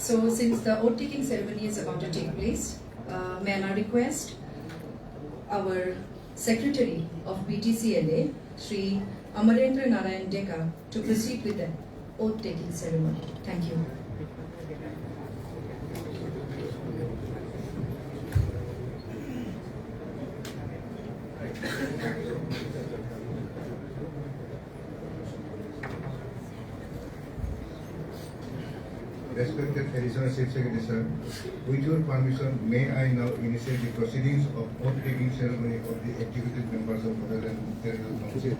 So since the oath taking ceremony is about to take place, may I now request our Secretary of BTCLA, Sri Amarendra Narayan Deka, to proceed with the oath taking ceremony. Thank you. Respected Additional Chief Secretary, sir, with your permission, may I now initiate the proceedings of oath-taking ceremony of the executive members of Bodoland Territorial Council.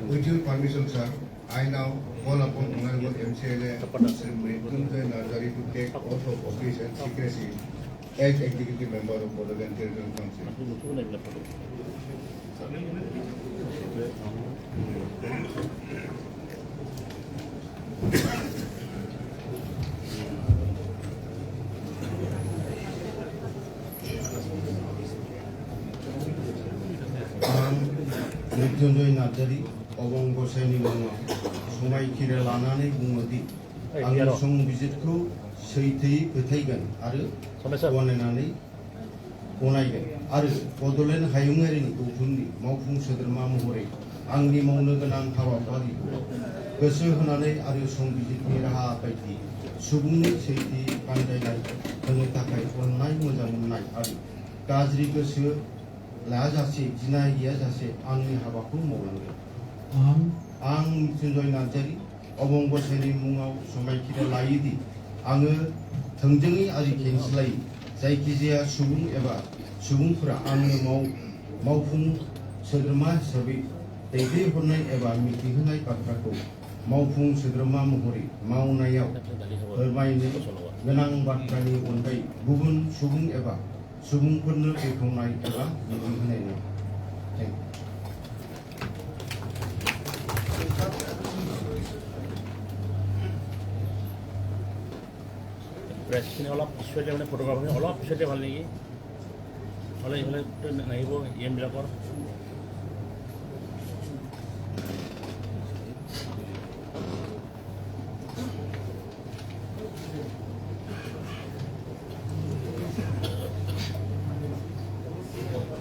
With your permission, sir, I now call upon Honorable MCLA Sri Mrityunjay Narjari to take oath of office and secrecy as executive member of Bodoland Territorial Council. Mrityunjay Narzary अबं गसाइनि मुङाव समायखिरा लानानै बुङोदि आंनि संबिजिरखौ सैथोयै फोथायगोन आरो गनायनानै गनायगोन आरो बड'लेण्ड हायुङारिनि गौथुमनि मावफुं सोद्रोमा महरै आंनि मावनो गोनां हाबाफारिखौ गोसो होनानै आरो संबिजिरनि राहा बायदि सुबुंनि सैथोयै बानजायनाय होनो थाखाय अननाय मोजां मोननाय आरो गाज्रि गोसो लाजासे गिनाय गैयाजासे आंनि हाबाखौ मावलांगोन। आं मृत्युंजय नार्जारी अबं गसाइनि मुङाव समायखिरा लायोदि आङो थोंजोङै आरो खेंस्लायै जायखिजाया सुबुं एबा सुबुंफोरा आंनो मावफुं सोद्रोमा हिसाबै दैथायहरनाय एबा मिथिहोनाय बाथ्राखौ मावफुं सोद्रोमा महरै मावनायाव फोरमायनो गोनां बाथ्रानि अनगायै गुबुन सुबुं एबा सुबुंफोरनो बेखेवनाय एबा मिथिहोनाय नङा। প্ৰেছখিনি অলপ পিছুৱাই মানে ফটোগ্ৰাফাৰখিনি অলপ পিছতে ভাল নেকি নহ'লে এইফালে নাহিব এমবিলাকৰ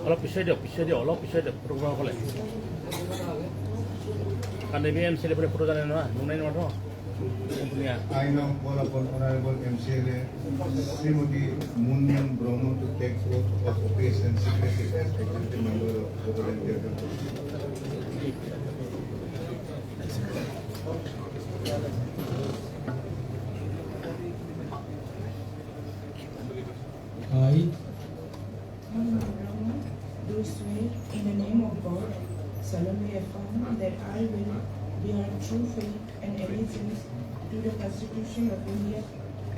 অলপ পিছুৱাই দিয়ক অলপ পিছুৱাই দিয়ক ফটোগ্ৰাফাৰসকলে কাৰণ এই এম চিলে ফটো জানে নহয় নুনাই নহয় I now call upon Honorable MCLA Srimati Munyan Brahmo to take oath of office and secrecy as executive member of Bodoland Territorial Council. I, Munyan Brahmo, do swear in the name of God, solemnly affirm that I will bear true faith and allegiance to the Constitution of India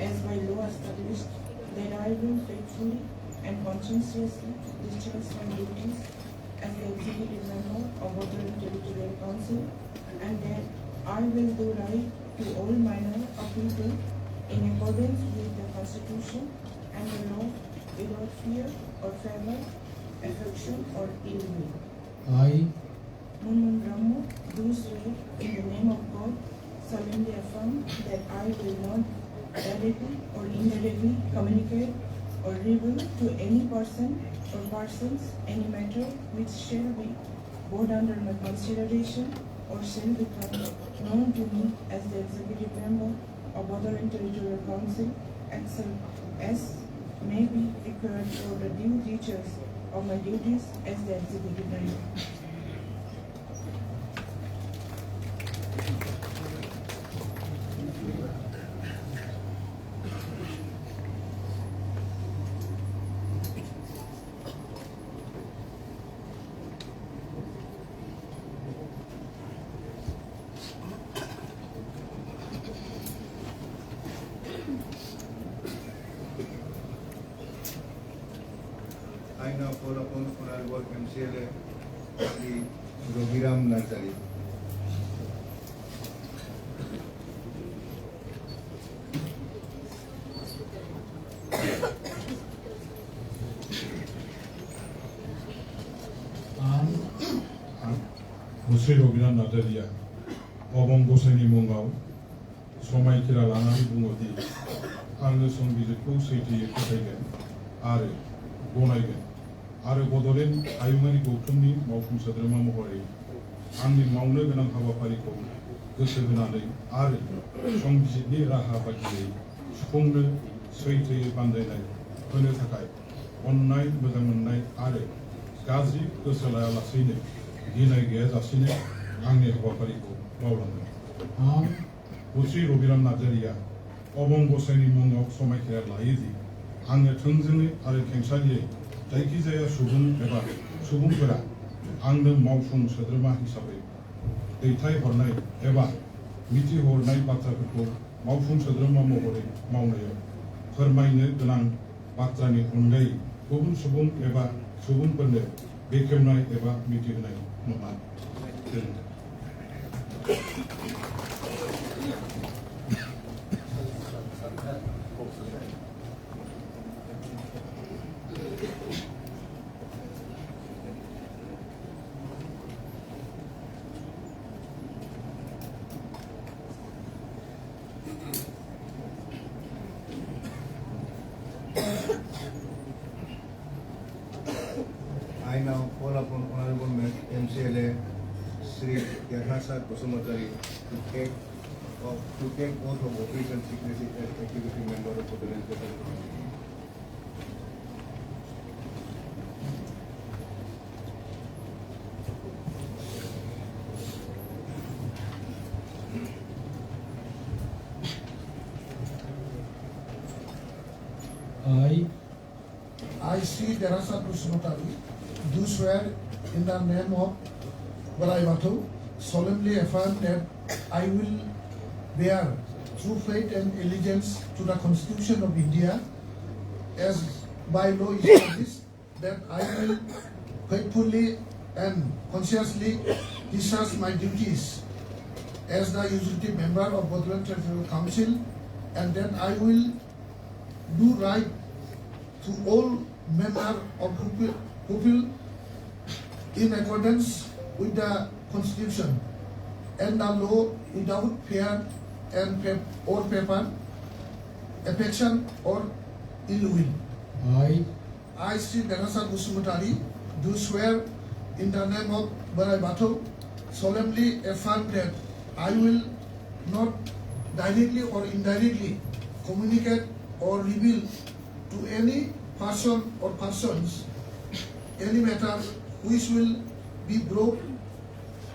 as by law established, that I will faithfully and conscientiously discharge my duties as the executive member of Bodoland Territorial Council, and that I will do right to all manner of people in accordance with the Constitution and the law without fear or favor, affection or ill will. I, Munyan Brahmo, do swear in the name of God, solemnly affirm that I will not directly or indirectly communicate or reveal to any person or persons any matter which shall be brought under my consideration or shall become known to me as the executive member of Bodoland Territorial Council, except as may be required for the due discharge of my duties as the executive member. I now call upon Honorable MCLA Sri Rohiram Narjari. Jose Rohiram Narjariya, Obong Goseni Mungau, समायखिरा लानानै बुङोदि आङो संबिजिरखौ सैथोयै फोथायगोन आरो गनायगोन आरो बड'लेण्ड हायुङारि गौथुमनि मावफुं सोद्रोमा महरै आंनि मावनो गोनां हाबाफारिखौ गोसो होनानै आरो संबिजिरनि राहा बायदियै सुफुंनो सैथोयै बानजायनाय होनो थाखाय अननाय मोजां मोननाय आरो गाज्रि गोसो लायालासेनो गिनाय गैयाजासेनो आंनि हाबाफारिखौ मावलांगोन। आं बुस्रि रबिराम नार्जारिया अबं गसाइनि मुङाव समायखिरा लायोदि आङो थोंजोङै आरो खेंसालियै जायखिजाया सुबुं एबा सुबुंफोरा आंनो मावफुं सोद्रोमा हिसाबै दैथायहरनाय एबा मिथिहरनाय बाथ्राफोरखौ मावफुं सोद्रोमा महरै मावनायाव फोरमायनो गोनां बाथ्रानि अनगायै गुबुन सुबुं एबा सुबुंफोरनो बेखेवनाय एबा मिथिहोनाय नङा। I now call upon Honorable MCLA Sri Gerhasad Basumatari to take oath of office and secrecy as executive member of the Legislative Council. I, Sri Gerhasad Basumatari, do swear in the name of Barai Batu, solemnly affirm that I will bear true faith and allegiance to the Constitution of India as by law established, that I will faithfully and conscientiously discharge my duties as the executive member of Boroland Territorial Council, and that I will do right to all manner of people in accordance with the Constitution and the law without fear and favor, affection or ill will. I, Sri Gerhasad Basumatari, do swear in the name of Barai Batu, solemnly affirm that I will not directly or indirectly communicate or reveal to any person or persons any matter which will be brought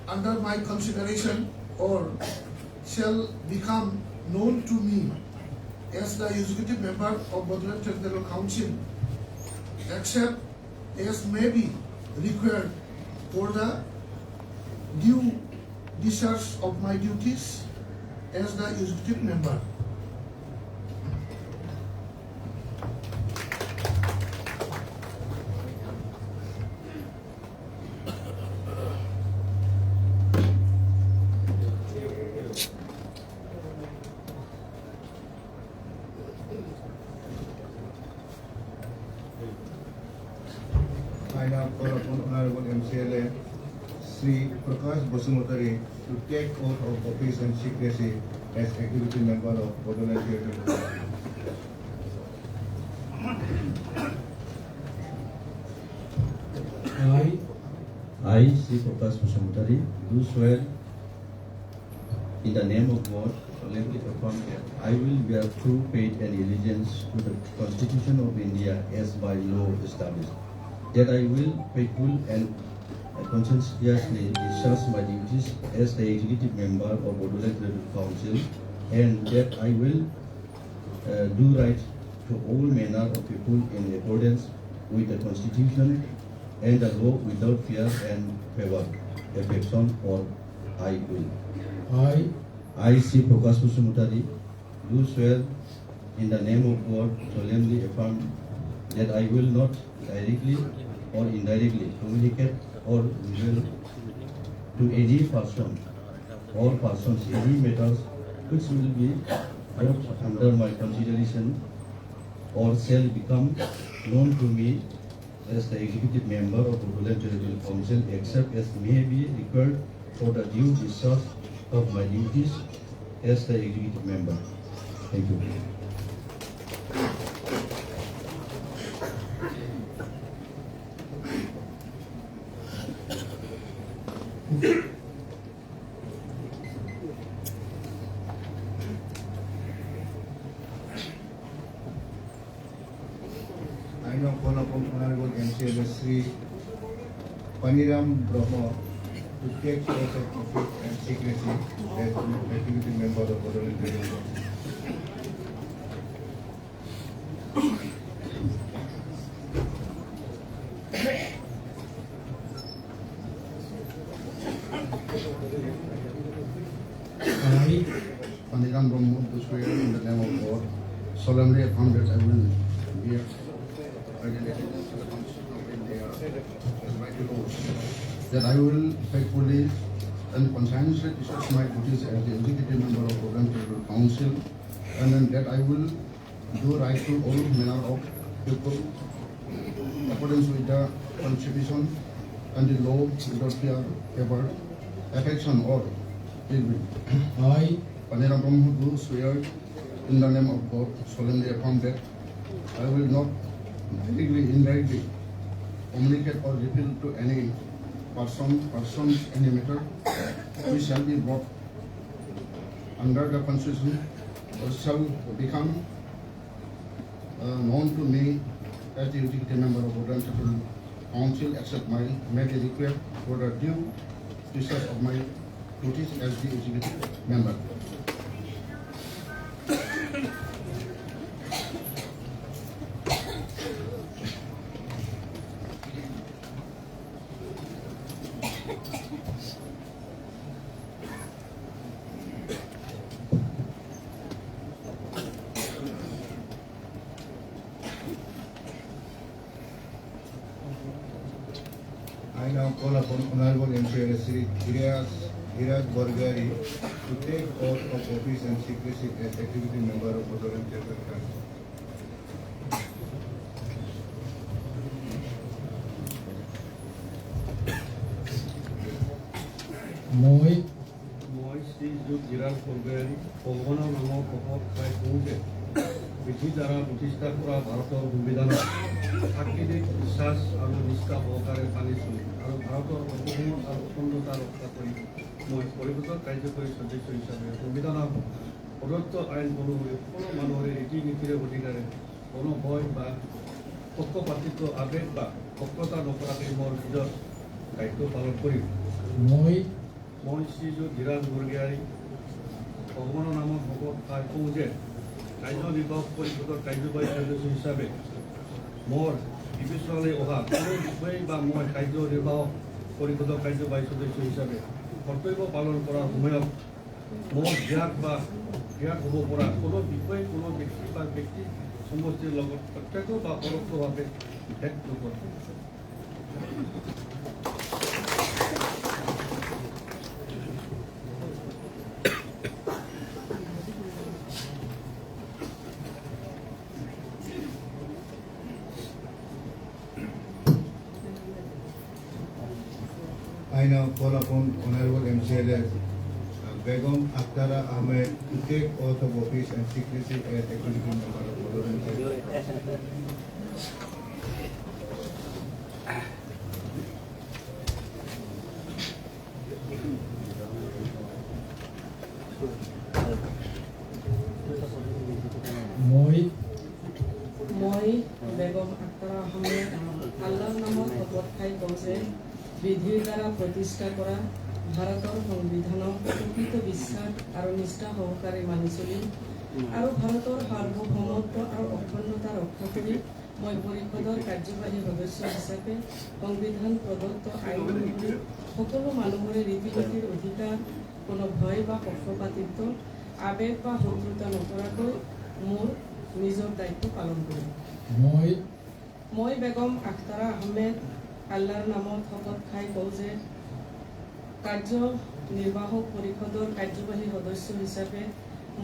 under my consideration or shall become known to me as the executive member of Boroland Territorial Council, except as may be required for the due discharge of my duties as the executive member. I now call upon Honorable MCLA Sri Prakash Basumatari to take oath of office and secrecy as executive member of Boroland Territorial Council. I, Sri Prakash Basumatari, do swear in the name of God, solemnly affirm that I will bear true faith and allegiance to the Constitution of India as by law established, that I will faithfully and conscientiously discharge my duties as the executive member of Boroland Territorial Council, and that I will do right to all manner of people in accordance with the Constitution and the law without fear and favor, affection or ill will. I, Sri Prakash Basumatari, do swear in the name of God, solemnly affirm that I will not directly or indirectly communicate or reveal to any person or persons any matters which will be brought under my consideration or shall become known to me as the executive member of Boroland Territorial Council, except as may be required for the due discharge of my duties as the executive member. Thank you. I now call upon Honorable MCLA Sri Paniram Brahma to take oath of office and secrecy as activity member of Bodoland Training Board. I, Paniram Brahma, do swear in the name of God, solemnly affirm that I will bear allegiance to the Constitution of India as mighty laws, that I will faithfully and conscientiously discharge my duties as the executive member of Bodoland Tribal Council, and then that I will do right to all manner of people in accordance with the Constitution and the law without fear, favor, affection, or ill will. I, Paniram Brahma, do swear in the name of God, solemnly affirm that I will not directly, indirectly communicate or reveal to any persons, any matter which shall be brought under the Constitution or shall become known to me as the executive member of Bodoland Tribal Council, except may be required for the due discharge of my duties as the executive member. I now call upon Honorable MCLA Sri Hiraj Borgari to take oath of office and secrecy as executive member of Bodoland Tribal Council. মই শ্ৰীযুত হিৰাজ বৰগোহাঞি ভগৱানৰ নামৰ শপত খাই কওঁ যে বিধি দ্বাৰা প্ৰতিষ্ঠা কৰা ভাৰতৰ সংবিধানত সাক্ষী দি বিশ্বাস আৰু নিষ্ঠা সহকাৰে মানিছোঁ আৰু ভাৰতৰ অৰ্থসমূহ আৰু অখণ্ডতা ৰক্ষা কৰি মই পৰিষদৰ কাৰ্যকৰী সদস্য হিচাপে সংবিধানৰ প্ৰদত্ত আইন অনুসৰি সকলো মানুহৰে ৰীতি নীতিৰে অধিকাৰে কোনো ভয় বা পক্ষপাতিত্ব আৱেগ বা বক্ৰতা নকৰাকৈ মোৰ নিজৰ দায়িত্ব পালন কৰিম। মই শ্ৰীযুত হিৰাজ বৰগোহাঞি ভগৱানৰ নামত শপত খাই কওঁ যে কাৰ্যনিৰ্বাহক পৰিষদৰ কাৰ্যবাহী সদস্য হিচাপে মোৰ বিবেচনালৈ অহা কোনো বিষয় বা মই কাৰ্যনিৰ্বাহক পৰিষদৰ কাৰ্যবাহী সদস্য হিচাপে কৰ্তব্য পালন কৰাৰ সময়ত মোৰ জ্ঞাত হ'ব পৰা কোনো বিষয় কোনো ব্যক্তি বা ব্যক্তি সমষ্টিৰ লগত প্ৰত্যক্ষ বা পৰোক্ষভাৱে ভেদ নকৰে। I now call upon Honorable MCLA Begum Akhtara Ahmed to take oath of office and secrecy as executive member of Bodoland Tribal Council. মই বেগম আখতাৰ আহমেদ আল্লাহৰ নামত শপত খাই কওঁ যে বিধিৰ দ্বাৰা প্ৰতিষ্ঠা কৰা ভাৰতৰ সংবিধানক প্ৰকৃত বিশ্বাস আৰু নিষ্ঠা সহকাৰে মানি চলি আৰু ভাৰতৰ সাৰ্বভৌমত্ব আৰু অখণ্ডতা ৰক্ষা কৰি মই পৰিষদৰ কাৰ্যবাহী সদস্য হিচাপে সংবিধান প্ৰদত্ত আইন অনুসৰি সকলো মানুহৰে ৰীতি নীতিৰ অধিকাৰ কোনো ভয় বা পক্ষপাতিত্ব আৱেগ বা শত্ৰুতা নকৰাকৈ মোৰ নিজৰ দায়িত্ব পালন কৰিম। মই বেগম আখতাৰা আহমেদ আল্লাহৰ নামত শপত খাই কওঁ যে কাৰ্যনিৰ্বাহক পৰিষদৰ কাৰ্যবাহী সদস্য হিচাপে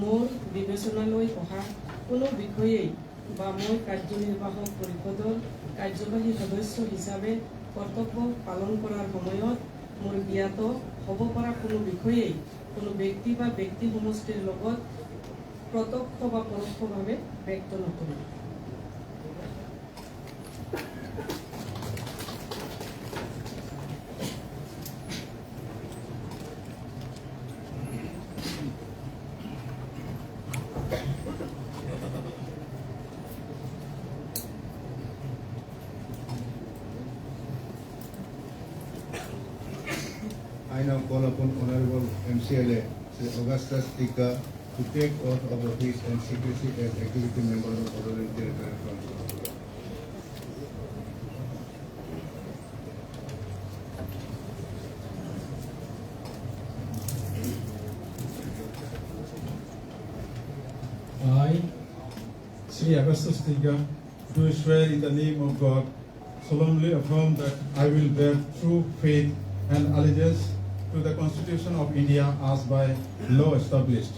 মোৰ বিবেচনালৈ অহা কোনো বিষয়েই বা মই কাৰ্যনিৰ্বাহক পৰিষদৰ কাৰ্যবাহী সদস্য হিচাপে কৰ্তব্য পালন কৰাৰ সময়ত মোৰ জ্ঞাত হ'ব পৰা কোনো বিষয়েই কোনো ব্যক্তি বা ব্যক্তি সমষ্টিৰ লগত প্ৰত্যক্ষ বা পৰোক্ষভাৱে ব্যক্ত নকৰোঁ। I now call upon Honorable MCLA Sri Augustus Tika to take oath of office and secrecy as Executive Member of Bodoland Territorial Council. I, Sri Augustus Tika, do swear in the name of God, solemnly affirm that I will bear true faith and allegiance to the Constitution of India as by law established,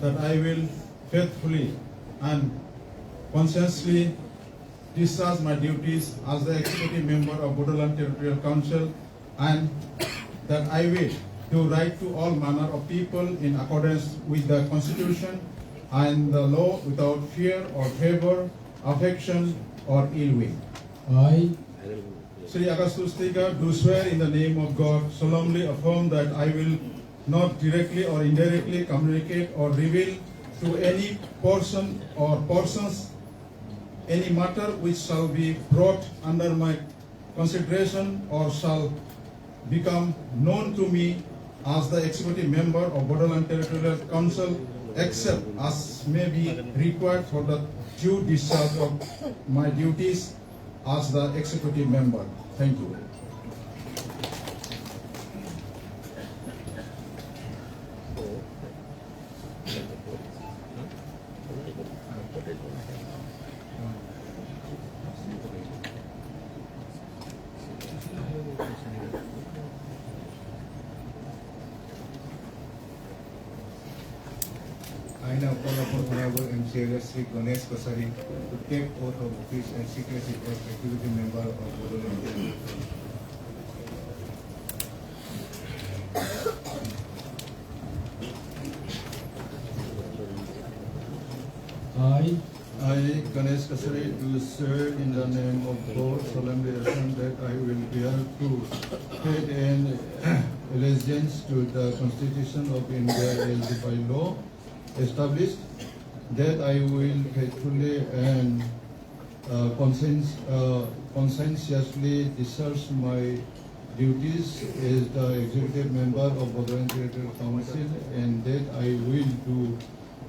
that I will faithfully and conscientiously discharge my duties as the Executive Member of Bodoland Territorial Council, and that I will do right to all manner of people in accordance with the Constitution and the law without fear or favor, affection or ill will. I, Sri Augustus Tika, do swear in the name of God, solemnly affirm that I will not directly or indirectly communicate or reveal to any person or persons any matter which shall be brought under my consideration or shall become known to me as the Executive Member of Bodoland Territorial Council, except as may be required for the due discharge of my duties as the Executive Member. Thank you. I now call upon Honorable MCLA Sri Ganesh Kasari to take oath of office and secrecy as Executive Member of Bodoland Territorial Council. I, Ganesh Kasari, do swear in the name of God, solemnly affirm that I will bear true faith and allegiance to the Constitution of India as by law established, that I will faithfully and conscientiously discharge my duties as the Executive Member of Bodoland Territorial Council, and that I will do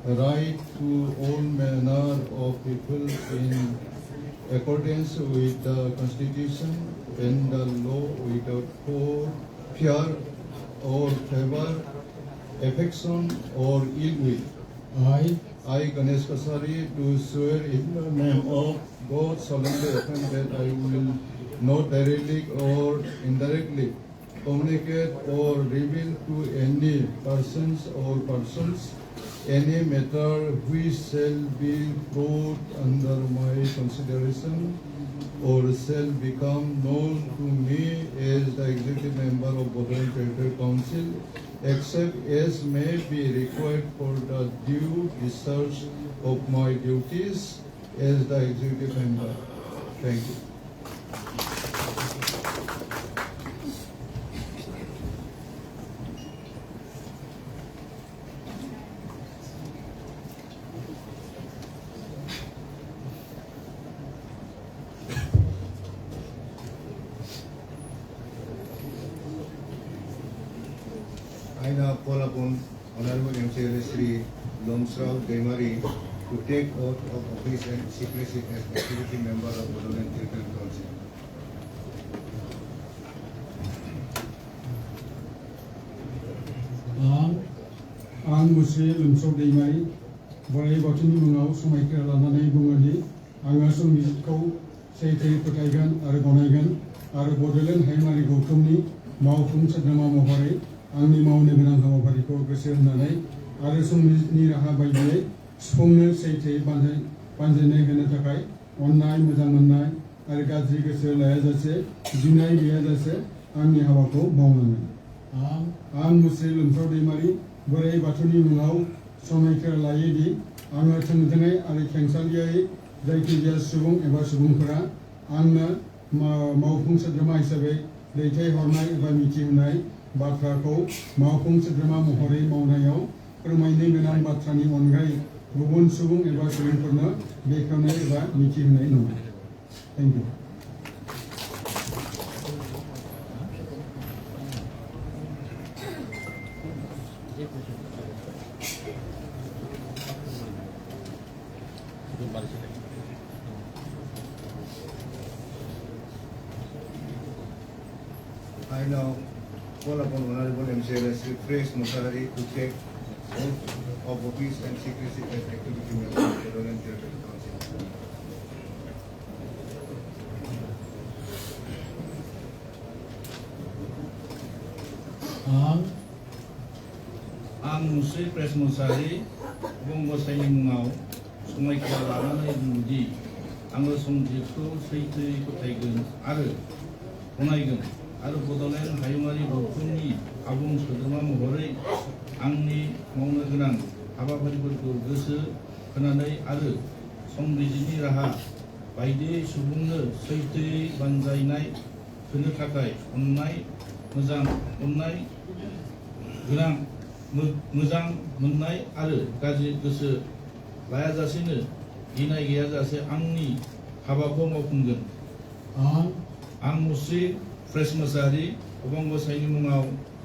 right to all manner of people in accordance with the Constitution and the law without fear or favor, affection or ill will. I, Ganesh Kasari, do swear in the name of God, solemnly affirm that I will not directly or indirectly communicate or reveal to any persons or persons any matter which shall be brought under my consideration or shall become known to me as the Executive Member of Bodoland Territorial Council, except as may be required for the due discharge of my duties as the Executive Member. Thank you. I now call upon Honorable MCLA Sri Lomsrao Demari to take oath of office and secrecy as Executive Member of Bodoland Territorial Council. आं मुस्रि लोमसाव दैमारि बोराइ बाथौनि मुङाव समायखिरा लानानै बुङो दि आङो संबिजितखौ सैथोयै फोथायगोन आरो गनायगोन आरो बड'लेण्ड हायुङारि गौथुमनि मावफुं सोद्रोमा महरै आंनि मावनो गोनां हाबाफारिखौ गोसो होनानै आरो संबिजितनि राहा बायदियै सुफुंनो सैथोयै बानजायनाय होनो थाखाय अननाय मोजां मोननाय आरो गाज्रि गोसो लायाजासे गिनाय गैयाजासे आंनि हाबाखौ मावनांगोन आं मुस्रि लोमसाव दैमारि बोराइ बाथौनि मुङाव समायखिरा लायोदि आङो थोंजोङै आरो खेंसालियायै जायखिजाया सुबुं एबा सुबुंफोरा आंनो मावफुं सोद्रोमा हिसाबै दैथायहरनाय एबा मिथिहोनाय बाथ्राखौ मावफुं सोद्रोमा महरै मावनायाव फोरमायनो गोनां बाथ्रानि अनगायै गुबुन सुबुं एबा सुबुंफोरनो बेखेवनाय एबा मिथिहोनाय नङा। Thank you. I now call upon Honorable MCLA Sri Fresh Musari to take oath of office and secrecy as activity member of the Royal Territorial Council. आं मुस्रि प्रेस मुसाहारि गंगसाइनि मुङाव समायखिरा लानानै बुङोदि आङो संबिजिरखौ सैथोयै फोथायगोन आरो गनायगोन आरो बड'लेण्ड हायुङारि गौथुमनि आबुं सोद्रोमा महरै आंनि मावनो गोनां हाबाफारिफोरखौ गोसो होनानै आरो संबिजिरनि राहा बायदियै सुबुंनो सैथोयै बानजायनाय होनो थाखाय मोजां मोननाय आरो गाज्रि गोसो लायाजासेनो गिनाय गैयाजासे आंनि हाबाखौ मावफुंगोन। आं मुस्रि फ्रेस मोसाहारि अबंगसाइनि मुङाव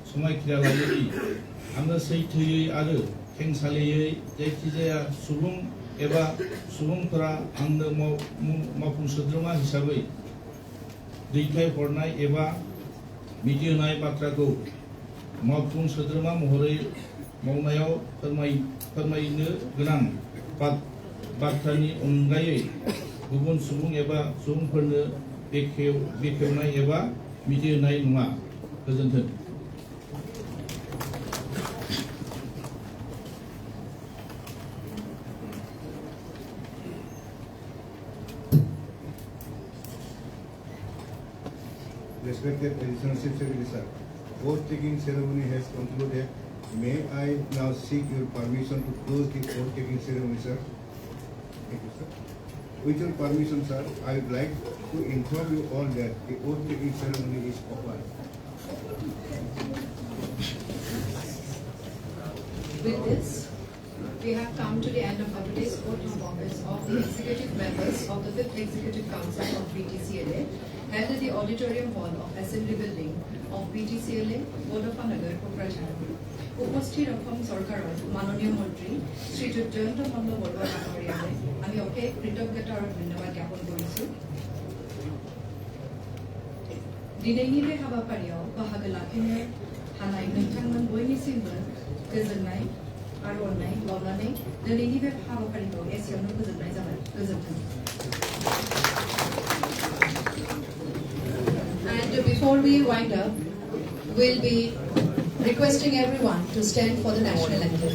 समायखिरा लायोदि आङो सैथोयै आरो खेंसालियै जायखिजाया सुबुं एबा सुबुंफोरा आंनो मावफुं सोद्रोमा हिसाबै दैथायहरनाय एबा मिथिहोनाय बाथ्राखौ मावफुं सोद्रोमा महरै मावनायाव फोरमायनो गोनां बाथ्रानि अनगायै गुबुन सुबुं एबा सुबुंफोरनो बेखेवनाय एबा मिथिहोनाय नङा। गोजोन्थों। Respected Additional Chief Secretary sir, oath-taking ceremony has concluded. May I now seek your permission to close the oath-taking ceremony, sir? Thank you, sir. With your permission, sir, I would like to inform you all that the oath-taking ceremony is over. With this, we have come to the end of our today's oath of office of the executive members of the 5th Executive Council of BTCLA, held at the Auditorium Hall of Assembly Building of BTCLA, Vodafanagar, Kokrajhar. উপস্থিত অসম চৰকাৰৰ মাননীয় মন্ত্ৰী শ্ৰীযুত জয়ন্ত মল্ল বৰুৱা ডাঙৰীয়ালৈ আমি অশেষ কৃতজ্ঞতা আৰু ধন্যবাদ জ্ঞাপন কৰিছোঁ। दिनैनि हाबाफारियाव बाहागो लाफैनो हानाय नोंथांमोन बयनिसिमबो गोजोननाय आरो अननाय बावनानै दिनैनि बे हाबाफारिखौ एसेयावनो फोजोबनाय जाबाय। गोजोन्थों। And before we wind up, we'll be requesting everyone to stand for the national anthem.